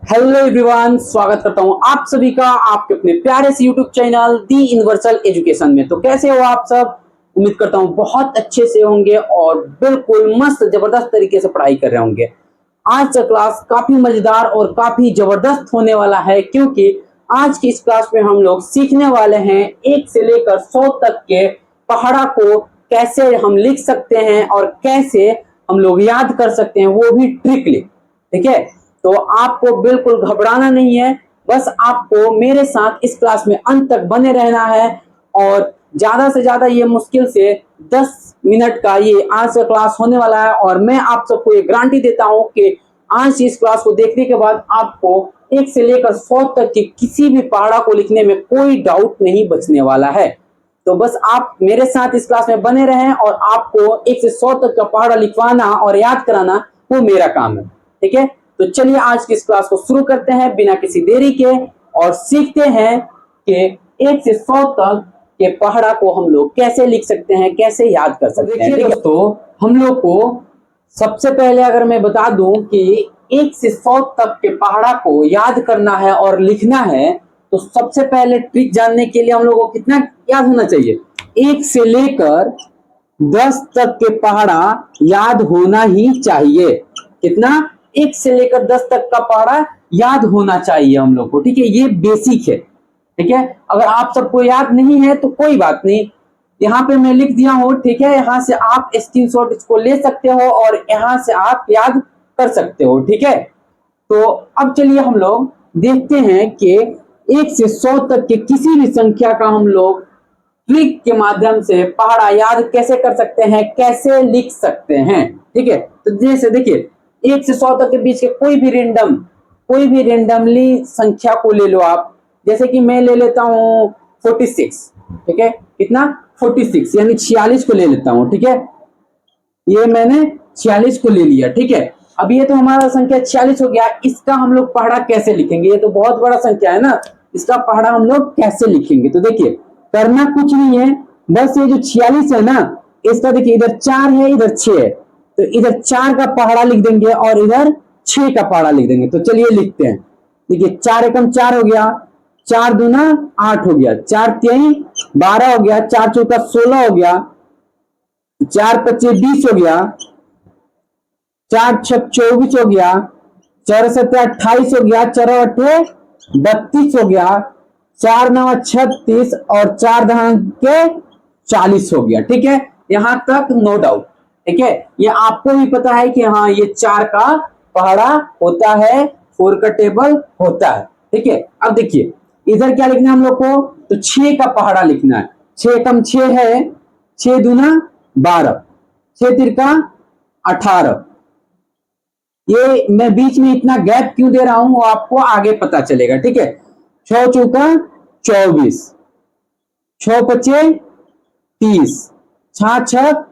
Hello everyone, स्वागत करता हूं आप सभी का आपके अपने प्यारे से यूट्यूब चैनल दी यूनिवर्सल एजुकेशन में। तो कैसे हो आप सब? उम्मीद करता हूं बहुत अच्छे से होंगे और बिल्कुल मस्त जबरदस्त तरीके से पढ़ाई कर रहे होंगे। आज का क्लास काफी मजेदार और काफी जबरदस्त होने वाला है, क्योंकि आज की इस क्लास में हम लोग सीखने वाले हैं 1 से लेकर 100 तक के पहाड़ा को कैसे हम लिख सकते हैं और कैसे हम लोग याद कर सकते हैं, वो भी ट्रिकली। ठीक है, तो आपको बिल्कुल घबराना नहीं है, बस आपको मेरे साथ इस क्लास में अंत तक बने रहना है। और ज्यादा से ज्यादा ये मुश्किल से 10 मिनट का ये आज का क्लास होने वाला है, और मैं आप सबको ये गारंटी देता हूं कि आज इस क्लास को देखने के बाद आपको 1 से लेकर 100 तक के किसी भी पहाड़ा को लिखने में कोई डाउट नहीं बचने वाला है। तो बस आप मेरे साथ इस क्लास में बने रहें और आपको 1 से 100 तक का पहाड़ा लिखवाना और याद कराना वो मेरा काम है। ठीक है, तो चलिए आज की इस क्लास को शुरू करते हैं बिना किसी देरी के और सीखते हैं कि 1 से 100 तक के पहाड़ा को हम लोग कैसे लिख सकते हैं, कैसे याद कर सकते हैं। देखिए दोस्तों, हम लोग को सबसे पहले अगर मैं बता दूं कि 1 से 100 तक के पहाड़ा को याद करना है और लिखना है, तो सबसे पहले ट्रिक जानने के लिए हम लोग को कितना याद होना चाहिए? 1 से लेकर 10 तक के पहाड़ा याद होना ही चाहिए। कितना? 1 से लेकर 10 तक का पहाड़ा याद होना चाहिए हम लोग को। ठीक है, ये बेसिक है। ठीक है, अगर आप सबको याद नहीं है तो कोई बात नहीं, यहाँ पे मैं लिख दिया हूं। ठीक है, यहाँ से आप स्क्रीनशॉट इसको ले सकते हो और यहाँ से आप याद कर सकते हो। ठीक है, तो अब चलिए हम लोग देखते हैं कि 1 से 100 तक के किसी भी संख्या का हम लोग ट्रिक के माध्यम से पहाड़ा याद कैसे कर सकते हैं, कैसे लिख सकते हैं। ठीक है, तो जैसे देखिए 1 से 100 तक के बीच के कोई भी रेंडमली संख्या को ले लो आप। जैसे कि मैं ले लेता हूं 46। ठीक है, कितना? 46 यानी 46 को ले लेता हूं। ठीक है, ये मैंने 46 को ले लिया। ठीक है, अब ये तो हमारा संख्या 46 हो गया। इसका हम लोग पहाड़ा कैसे लिखेंगे? ये तो बहुत बड़ा संख्या है ना, इसका पहाड़ा हम लोग कैसे लिखेंगे? तो देखिए, करना कुछ नहीं है, बस ये जो 46 है ना, इसका देखिए इधर 4 है, इधर 6 है, तो इधर 4 का पहाड़ा लिख देंगे और इधर 6 का पहाड़ा लिख देंगे। तो चलिए लिखते हैं। देखिए 4 एकम 4 हो गया, 4 दूना 8 हो गया, 4 तिहाई 12 हो गया, 4 चौका 16 हो गया, 4 पच्चे 20 हो गया, 4 छक 24 हो गया, 4 सत्ते 28 हो गया, 4 अट्ठे 32 हो गया, 4 नवा 36 और 4 दहां के 40 हो गया। ठीक है, यहां तक नो डाउट। ठीक है, ये आपको भी पता है कि हाँ ये 4 का पहाड़ा होता है, 4 का टेबल होता है। ठीक है, अब देखिए इधर क्या लिखना है हम लोग को? तो 6 का पहाड़ा लिखना है। 6 कम 6 है, 6 दूना 12, 6 तिरका 18। ये मैं बीच में इतना गैप क्यों दे रहा हूं वो आपको आगे पता चलेगा। ठीक है, 6 चौका 24, 6 पचे 30, 6 छक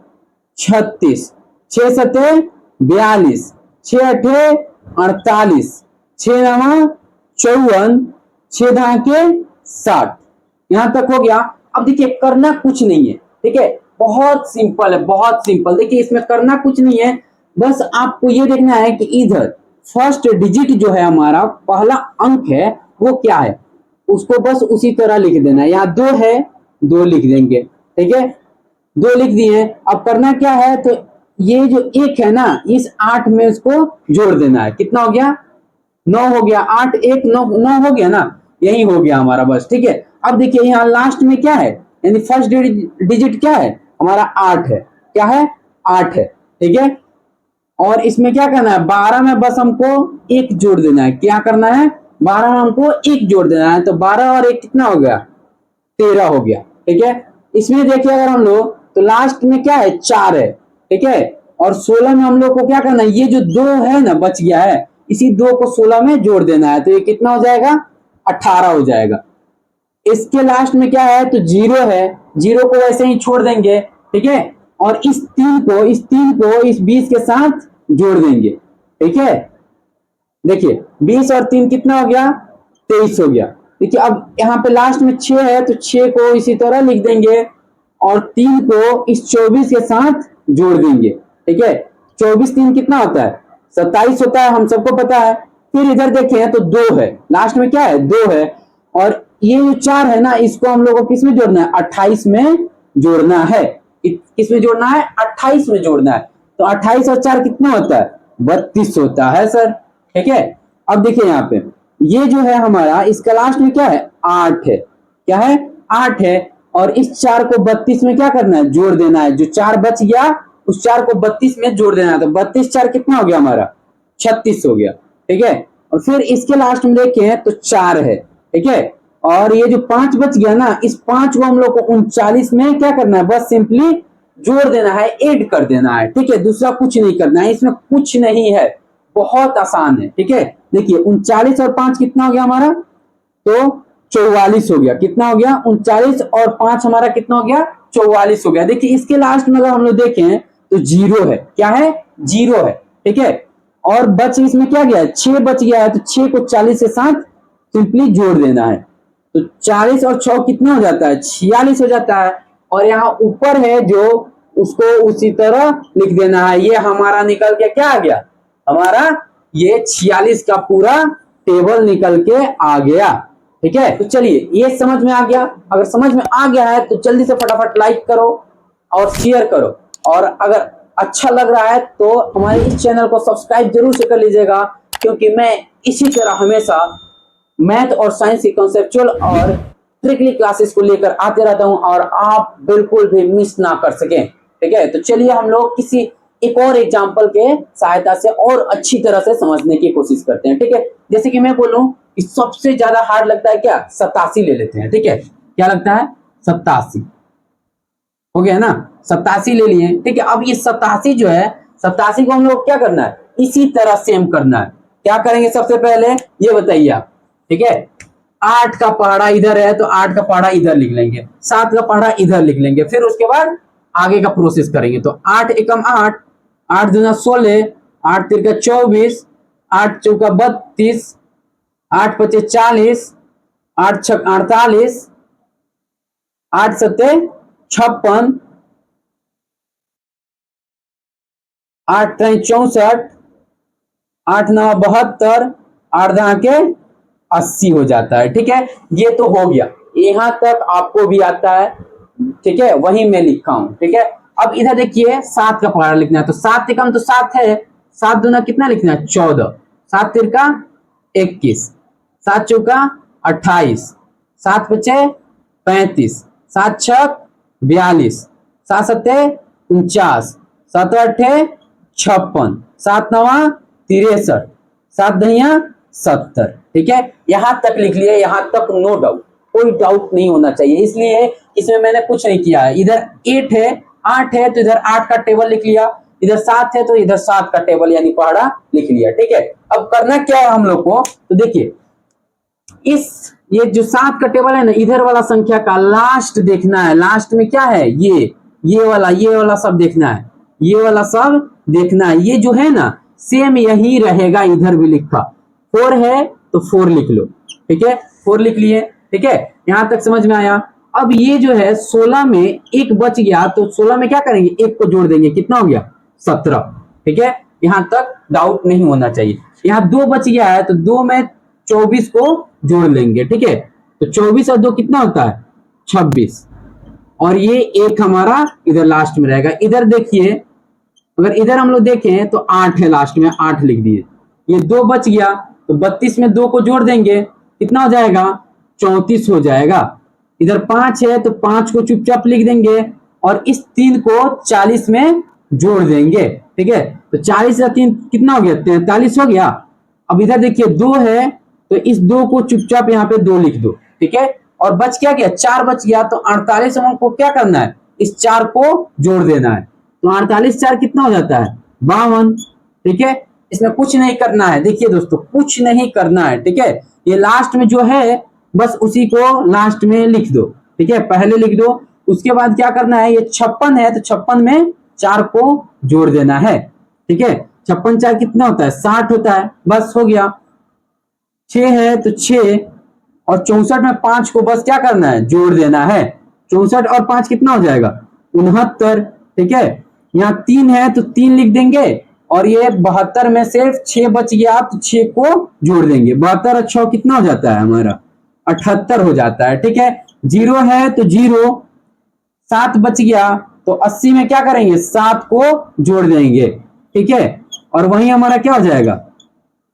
36, 6 सते 42, 6 अठे 48, 6 नवा 54, 6 धाके 60। यहां तक हो गया। अब देखिए करना कुछ नहीं है। ठीक है, बहुत सिंपल है, बहुत सिंपल। देखिए इसमें करना कुछ नहीं है, बस आपको ये देखना है कि इधर फर्स्ट डिजिट जो है हमारा पहला अंक है वो क्या है, उसको बस उसी तरह लिख देना है। यहाँ 2 है, 2 लिख देंगे। ठीक है, 2 लिख दिए। अब करना क्या है, तो ये जो 1 है ना, इस 8 में उसको जोड़ देना है। कितना हो गया? 9 हो गया। 8 1 9, 9 हो गया ना, यही हो गया हमारा बस। ठीक है, अब देखिए यहाँ लास्ट में क्या है, यानी फर्स्ट डिजिट क्या है हमारा? 8 है। क्या है? 8 है। ठीक है, और इसमें क्या करना है? 12 में बस हमको 1 जोड़ देना है। क्या करना है? 12 में हमको 1 जोड़ देना है। तो 12 और 1 कितना हो गया? 13 हो गया। ठीक है, इसमें देखिए अगर हम लोग, तो लास्ट में क्या है? 4 है। ठीक है, और 16 में हम लोग को क्या करना है? ये जो 2 है ना बच गया है, इसी 2 को 16 में जोड़ देना है। तो ये कितना हो जाएगा? 18 हो जाएगा। इसके लास्ट में क्या है? तो 0 है, 0 को वैसे ही छोड़ देंगे। ठीक है, और इस 3 को इस 20 के साथ जोड़ देंगे। ठीक है, देखिए 20 और 3 कितना हो गया? 23 हो गया। देखिए अब यहाँ पे लास्ट में 6 है, तो 6 को इसी तरह लिख देंगे और 3 को इस 24 के साथ जोड़ देंगे। ठीक है, 24 3 कितना होता है? 27 होता है, हम सबको पता है। फिर इधर देखें तो 2 है, लास्ट में क्या है 2 है, और ये जो 4 है ना इसको हम लोग को किस में जोड़ना है 28 में जोड़ना है। किस में जोड़ना है 28 में जोड़ना है। तो 28 और 4 कितना होता है 32 होता है सर। ठीक है, अब देखिए यहाँ पे ये जो है हमारा इसका लास्ट में क्या है 8 है, क्या है 8 है, और इस 4 को 32 में क्या करना है जोड़ देना है। जो 4 बच गया उस 4 को 32 में जोड़ देना है। तो 32 4 कितना हो गया हमारा 36 हो गया। ठीक है, और फिर इसके लास्ट में देखें तो 4 है। ठीक है, और ये जो 5 बच गया ना इस 5 को हम लोग को 39 में क्या करना है बस सिंपली जोड़ देना है, ऐड कर देना है। ठीक है, दूसरा कुछ नहीं करना है, इसमें कुछ नहीं है, बहुत आसान है। ठीक है, देखिए 39 और 5 कितना हो गया हमारा तो 44 हो गया। कितना हो गया 39 और 5 हमारा कितना हो गया 44 हो गया। देखिए इसके लास्ट में अगर हम लोग देखें तो 0 है, क्या है 0 है। ठीक है, और बच इसमें क्या गया 6 बच गया है, तो 6 को 40 के साथ सिंपली जोड़ देना है। तो 40 और 6 कितना हो जाता है 46 हो जाता है, और यहाँ ऊपर है जो उसको उसी तरह लिख देना है। ये हमारा निकल के क्या आ गया हमारा ये 46 का पूरा टेबल निकल के आ गया। ठीक है, तो चलिए ये समझ में आ गया। अगर समझ में आ गया है तो जल्दी से फटाफट लाइक करो और शेयर करो, और अगर अच्छा लग रहा है तो हमारे इस चैनल को सब्सक्राइब जरूर से कर लीजिएगा, क्योंकि मैं इसी तरह हमेशा मैथ और साइंस की कॉन्सेप्चुअल और ट्रिकली क्लासेस को लेकर आते रहता हूं, और आप बिल्कुल भी मिस ना कर सकें। ठीक है, तो चलिए हम लोग किसी एक और एग्जाम्पल के सहायता से और अच्छी तरह से समझने की कोशिश करते हैं। ठीक है, जैसे कि मैं बोलूं कि सबसे ज्यादा हार्ड लगता है क्या 87 ले लेते हैं। ठीक है, क्या लगता है 87 हो गया ना, 87 ले लिए। ठीक है, अब ये 87 जो है 87 को हम लोग क्या करना है इसी तरह सेम करना है। क्या करेंगे सबसे पहले ये बताइए आप। ठीक है, 8 का पहाड़ा इधर है तो 8 का पहाड़ा इधर लिख लेंगे, 7 का पहाड़ा इधर लिख लेंगे, फिर उसके बाद आगे का प्रोसेस करेंगे। तो 8 एकम 8, 8 दूना 16, 8 तिरका 24, 8 चौका 32, 8 पचे 40, 8 छक 48, 8 सत्ते 56, 8 त्रिक 64, 8 नौ 72, 8 दहा के 80 हो जाता है। ठीक है, ये तो हो गया, यहां तक आपको भी आता है। ठीक है, वही मैं लिखा हूं। ठीक है, अब इधर देखिए 7 का पहाड़ा लिखना है, तो 7 एकम तो 7 है, 7 दूना कितना लिखना है 14, 7 तिरका 21, 7 चौका 28, 7 पचे 35, 7 छक 42, 7 सत्ते 49, 7 अट्ठे 56, 7 नवा 63, 7 दहिया 70। ठीक है, यहां तक लिख लिए, यहां तक नो डाउट, कोई डाउट नहीं होना चाहिए। इसलिए इसमें मैंने कुछ नहीं किया है। इधर 8 है 8 है तो इधर 8 का टेबल लिख लिया, इधर 7 है तो इधर 7 का टेबल यानी पहाड़ा लिख लिया। ठीक है, अब करना क्या है हम लोग को, तो देखिए इस ये जो 7 का टेबल है ना इधर वाला संख्या का लास्ट देखना है। लास्ट में क्या है ये वाला सब देखना है, ये वाला सब देखना है। ये जो है ना सेम यही रहेगा, इधर भी लिखा 4 है तो 4 लिख लो। ठीक है, 4 लिख लिए। ठीक है, यहां तक समझ में आया। अब ये जो है 16 में एक बच गया, तो 16 में क्या करेंगे एक को जोड़ देंगे, कितना हो गया 17। ठीक है, यहां तक डाउट नहीं होना चाहिए। यहाँ 2 बच गया है तो 2 में 24 को जोड़ लेंगे। ठीक है, तो 24 और 2 कितना होता है 26, और ये एक हमारा इधर लास्ट में रहेगा। इधर देखिए अगर इधर हम लोग देखें तो 8 है, लास्ट में 8 लिख दिए। ये 2 बच गया तो 32 में 2 को जोड़ देंगे, कितना हो जाएगा 34 हो जाएगा। इधर 5 है तो 5 को चुपचाप लिख देंगे, और इस 3 को 40 में जोड़ देंगे। ठीक है, तो 40 या 3 कितना हो गया 43 हो गया। अब इधर देखिए 2 है तो इस 2 को चुपचाप यहाँ पे 2 लिख दो। ठीक है, और बच क्या गया 4 बच गया, तो 48 को क्या करना है इस 4 को जोड़ देना है। तो 48 4 कितना हो जाता है 52। ठीक है, इसमें कुछ नहीं करना है। देखिए दोस्तों कुछ नहीं करना है। ठीक है, ये लास्ट में जो है बस उसी को लास्ट में लिख दो। ठीक है, पहले लिख दो, उसके बाद क्या करना है, ये 56 है तो 56 में 4 को जोड़ देना है। ठीक है, 56 4 कितना होता है 60 होता है, बस हो गया। 6 है तो 6, और 64 में 5 को बस क्या करना है जोड़ देना है। 64 और 5 कितना हो जाएगा 69। ठीक है, यहाँ 3 है तो 3 लिख देंगे, और ये 72 में से 6 बच गया तो 6 को जोड़ देंगे। 72 और 6 कितना हो जाता है हमारा 78 हो जाता है। ठीक है, 0 है तो 0, 7 बच गया तो 80 में क्या करेंगे 7 को जोड़ देंगे। ठीक है, और वही हमारा क्या हो जाएगा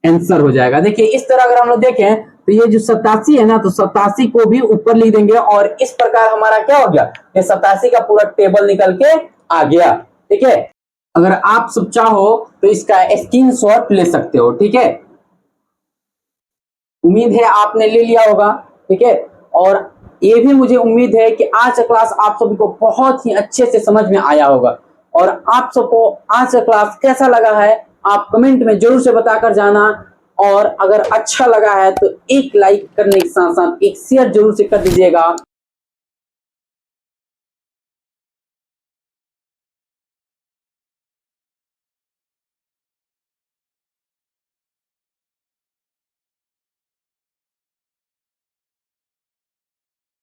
आंसर हो जाएगा। देखिए इस तरह अगर हम लोग देखें तो ये जो 87 है ना, तो 87 को भी ऊपर लिख देंगे और इस प्रकार हमारा क्या हो गया, ये 87 का पूरा टेबल निकल के आ गया। ठीक है, अगर आप सब चाहो तो इसका स्क्रीनशॉट ले सकते हो। ठीक है, उम्मीद है आपने ले लिया होगा। ठीक है, और ये भी मुझे उम्मीद है कि आज का क्लास आप सभी को बहुत ही अच्छे से समझ में आया होगा। और आप सबको आज का क्लास कैसा लगा है आप कमेंट में जरूर से बताकर जाना। और अगर अच्छा लगा है तो एक लाइक करने के साथ साथ एक शेयर जरूर से कर दीजिएगा।